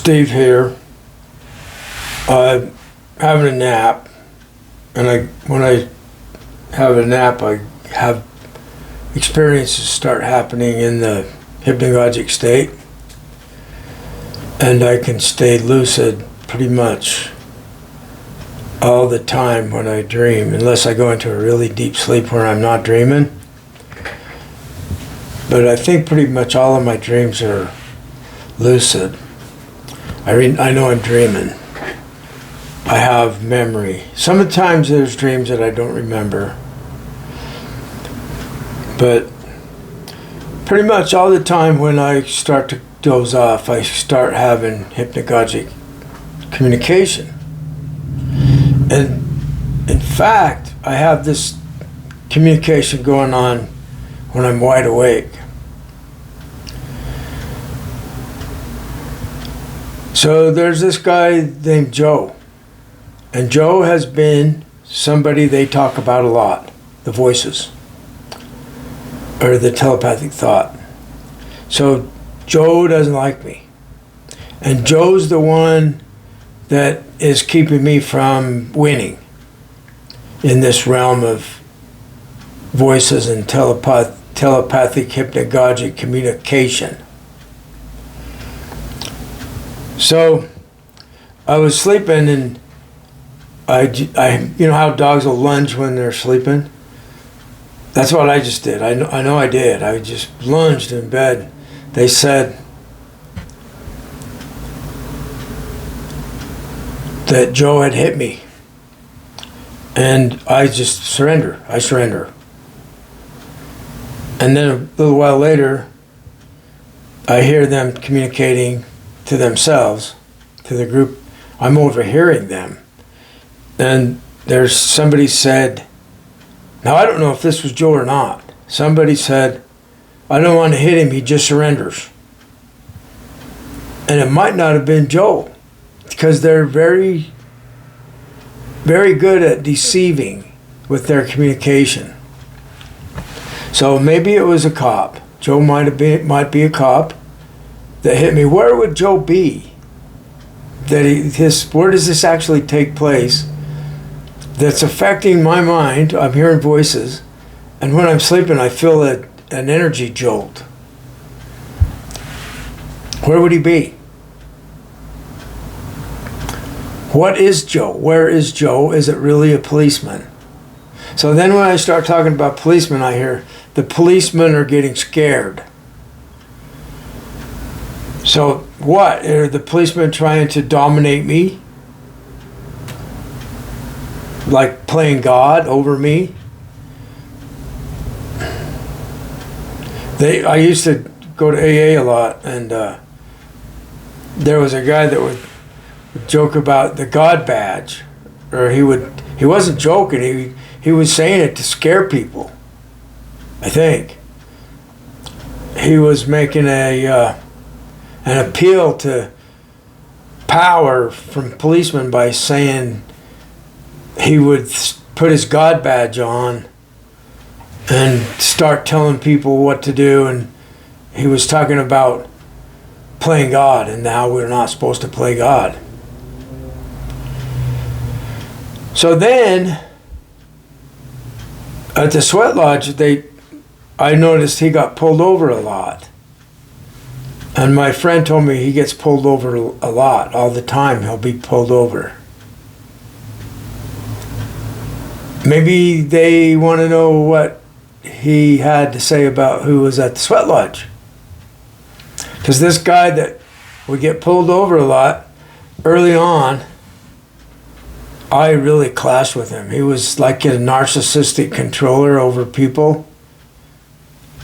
Steve here. I'm having a nap, and when I have a nap, I have experiences start happening in the hypnagogic state, and I can stay lucid pretty much all the time when I dream, unless I go into a really deep sleep where I'm not dreaming. But I think pretty much all of my dreams are lucid. I know I'm dreaming. I have memory. Sometimes there's dreams that I don't remember. But pretty much all the time when I start to doze off, I start having hypnagogic communication. And in fact, I have this communication going on when I'm wide awake. So there's this guy named Joe. And Joe has been somebody they talk about a lot, the voices, or the telepathic thought. So Joe doesn't like me. And Joe's the one that is keeping me from winning in this realm of voices and telepathic hypnagogic communication. So I was sleeping, and I you know how dogs will lunge when they're sleeping? That's what I just did. I know I did. I just lunged in bed. They said that Joe had hit me, and I just surrender. I surrender. And then a little while later, I hear them communicating to themselves, to the group. I'm overhearing them. And there's somebody said, now I don't know if this was Joe or not. Somebody said, I don't want to hit him, he just surrenders. And it might not have been Joe, because they're very, very good at deceiving with their communication. So maybe it was a cop. Joe might be a cop that hit me. Where would Joe be? Where does this actually take place? That's affecting my mind. I'm hearing voices, and when I'm sleeping, I feel an energy jolt. Where would he be? What is Joe? Where is Joe? Is it really a policeman? So then when I start talking about policemen, I hear the policemen are getting scared. So what? Are the policemen trying to dominate me? Like playing God over me? I used to go to AA a lot, and there was a guy that would joke about the God badge, or he wasn't joking, he was saying it to scare people, I think. He was making an appeal to power from policemen by saying he would put his God badge on and start telling people what to do, and he was talking about playing God, and now we're not supposed to play God. So then at the Sweat Lodge, I noticed he got pulled over a lot. And my friend told me he gets pulled over a lot, all the time. He'll be pulled over. Maybe they want to know what he had to say about who was at the Sweat Lodge. Because this guy that would get pulled over a lot, early on, I really clashed with him. He was like a narcissistic controller over people.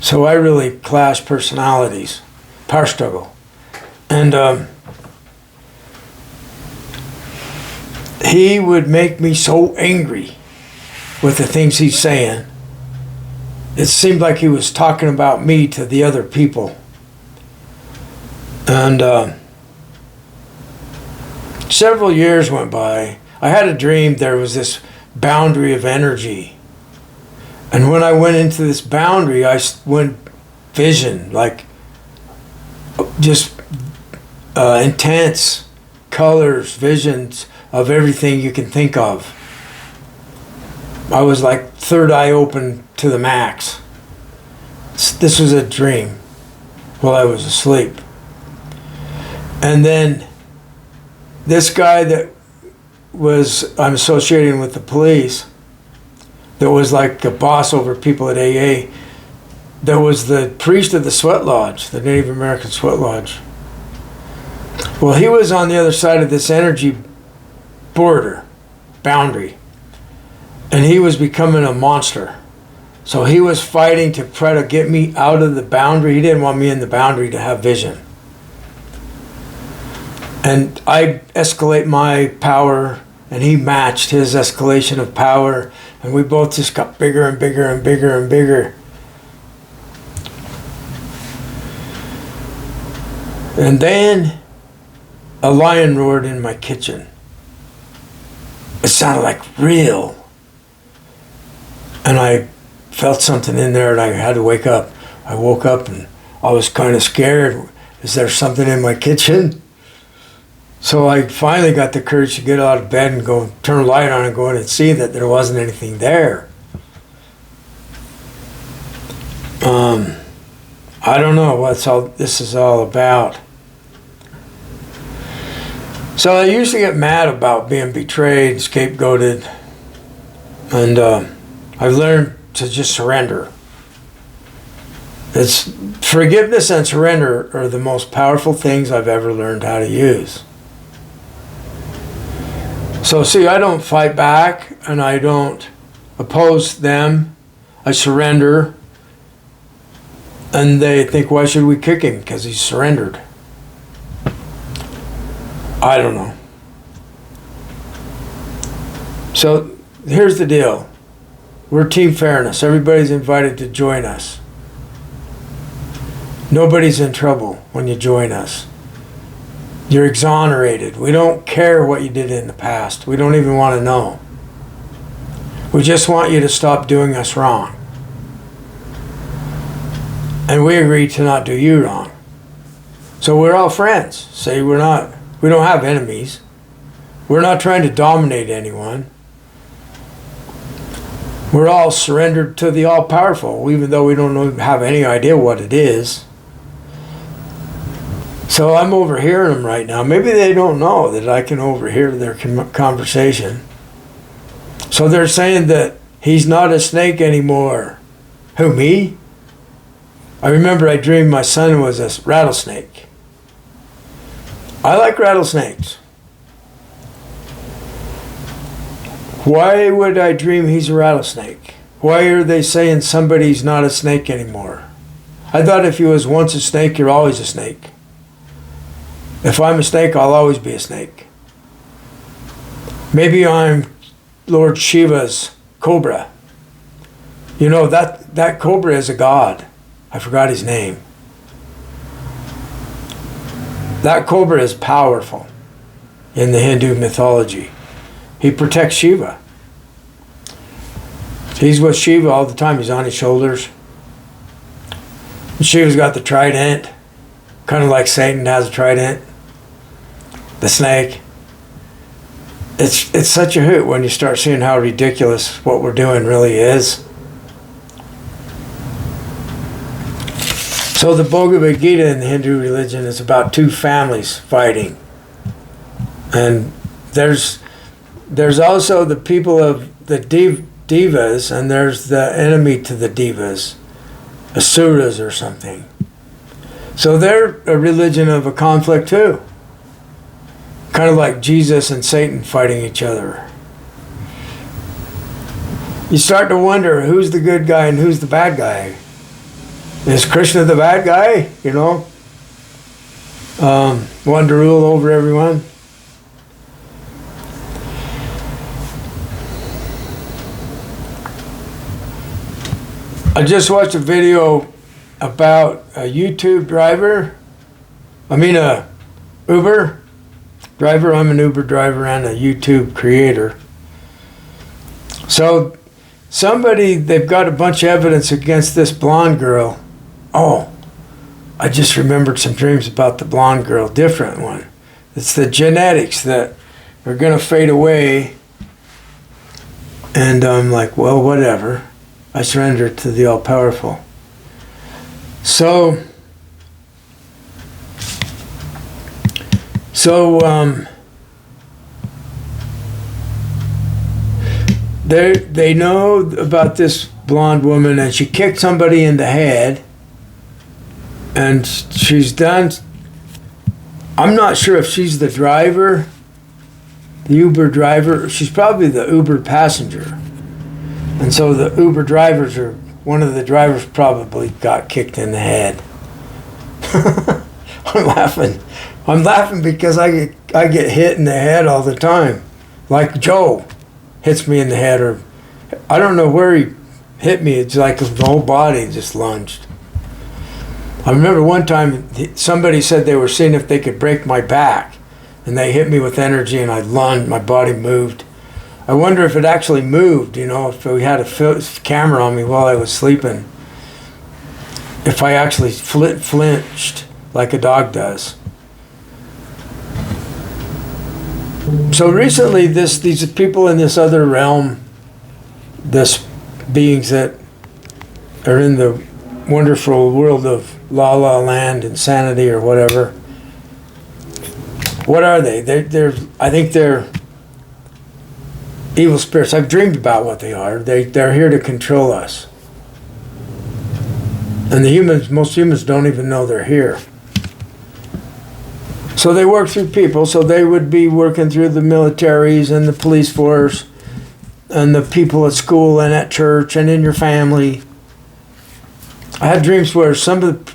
So I really clashed personalities. Power struggle. And he would make me so angry with the things he's saying. It seemed like he was talking about me to the other people. And several years went by. I had a dream there was this boundary of energy. And when I went into this boundary, I went vision, like just intense colors, visions of everything you can think of. I was like third eye open to the max. This was a dream while I was asleep. And then this guy that I'm associating with the police, that was like a boss over people at AA, that was the priest of the sweat lodge, the Native American sweat lodge. Well, he was on the other side of this energy boundary, and he was becoming a monster. So he was fighting to try to get me out of the boundary. He didn't want me in the boundary to have vision. And I escalate my power, and he matched his escalation of power, and we both just got bigger and bigger and bigger and bigger. And then a lion roared in my kitchen. It sounded like real. And I felt something in there, and I had to wake up. I woke up and I was kind of scared. Is there something in my kitchen? So I finally got the courage to get out of bed and go turn a light on and go in and see that there wasn't anything there. I don't know what this is all about. So I usually get mad about being betrayed, scapegoated, and I've learned to just surrender. It's forgiveness and surrender are the most powerful things I've ever learned how to use. So see, I don't fight back and I don't oppose them. I surrender. And they think, why should we kick him? Because he's surrendered. I don't know. So here's the deal. We're Team Fairness. Everybody's invited to join us. Nobody's in trouble when you join us. You're exonerated. We don't care what you did in the past. We don't even want to know. We just want you to stop doing us wrong. And we agree to not do you wrong. So we're all friends. See, we don't have enemies. We're not trying to dominate anyone. We're all surrendered to the all-powerful, even though we don't have any idea what it is. So I'm overhearing them right now. Maybe they don't know that I can overhear their conversation. So they're saying that he's not a snake anymore. Who, me? I remember I dreamed my son was a rattlesnake. I like rattlesnakes. Why would I dream he's a rattlesnake? Why are they saying somebody's not a snake anymore? I thought if you was once a snake, you're always a snake. If I'm a snake, I'll always be a snake. Maybe I'm Lord Shiva's cobra. You know, that cobra is a god. I forgot his name. That cobra is powerful in the Hindu mythology. He protects Shiva. He's with Shiva all the time. He's on his shoulders. And Shiva's got the trident, kind of like Satan has a trident. The snake. It's such a hoot when you start seeing how ridiculous what we're doing really is. So the Bhagavad Gita in the Hindu religion is about two families fighting. And there's also the people of the devas, and there's the enemy to the devas, asuras or something. So they're a religion of a conflict too. Kind of like Jesus and Satan fighting each other. You start to wonder who's the good guy and who's the bad guy. Is Krishna the bad guy, you know? Wanting to rule over everyone? I just watched a video about a YouTube driver. A Uber driver. I'm an Uber driver and a YouTube creator. So they've got a bunch of evidence against this blonde girl. Oh, I just remembered some dreams about the blonde girl, different one. It's the genetics that are going to fade away. And I'm like, well, whatever. I surrender to the all-powerful. So they know about this blonde woman, and she kicked somebody in the head, and she's done. I'm not sure if she's the driver, the Uber driver. She's probably the Uber passenger, and so the Uber drivers are. One of the drivers probably got kicked in the head. I'm laughing. I'm laughing because I get hit in the head all the time. Like Joe hits me in the head, or I don't know where he hit me. It's like the whole body just lunged. I remember one time somebody said they were seeing if they could break my back, and they hit me with energy, and I lunged. My body moved. I wonder if it actually moved, if we had a camera on me while I was sleeping, if I actually flinched like a dog does. So recently, these people in this other realm, this beings that are in the wonderful world of La La Land, insanity, or whatever. What are they? I think they're evil spirits. I've dreamed about what they are. They're here to control us. And most humans don't even know they're here. So they work through people. So they would be working through the militaries and the police force and the people at school and at church and in your family. I had dreams where some of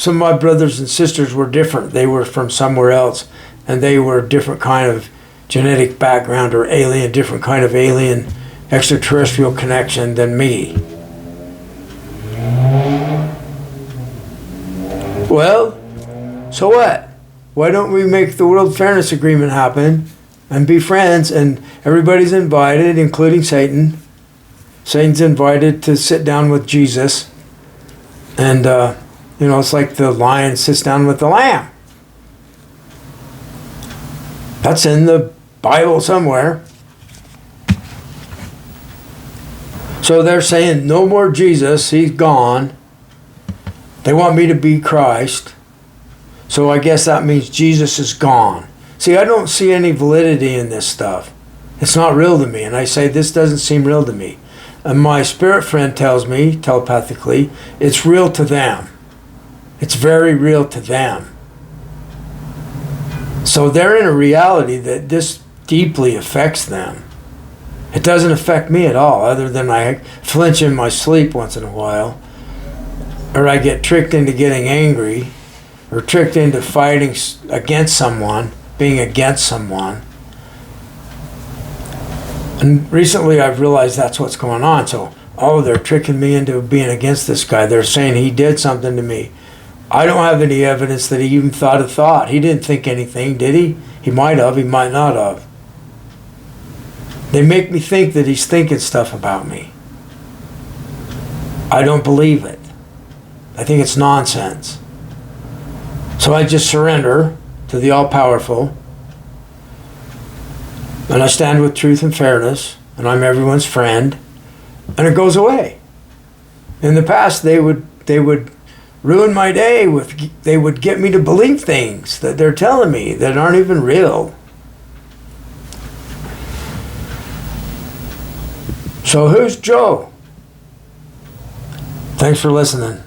my brothers and sisters were different. They were from somewhere else, and they were a different kind of genetic background or different kind of alien extraterrestrial connection than me. Well, so what? Why don't we make the World Fairness Agreement happen and be friends, and everybody's invited, including Satan. Satan's invited to sit down with Jesus, and it's like the lion sits down with the lamb. That's in the Bible somewhere. So they're saying, no more Jesus, he's gone. They want me to be Christ. So I guess that means Jesus is gone. See, I don't see any validity in this stuff. It's not real to me. And I say, this doesn't seem real to me. And my spirit friend tells me, telepathically, it's real to them. It's very real to them. So they're in a reality that this deeply affects them. It doesn't affect me at all, other than I flinch in my sleep once in a while, or I get tricked into getting angry, or tricked into fighting against someone, being against someone. And recently I've realized that's what's going on. So, they're tricking me into being against this guy. They're saying he did something to me. I don't have any evidence that he even thought a thought. He didn't think anything, did he? He might have, he might not have. They make me think that he's thinking stuff about me. I don't believe it. I think it's nonsense. So I just surrender to the all-powerful, and I stand with truth and fairness, and I'm everyone's friend, and it goes away. In the past, they would ruin my day they would get me to believe things that they're telling me that aren't even real. So who's Joe? Thanks for listening.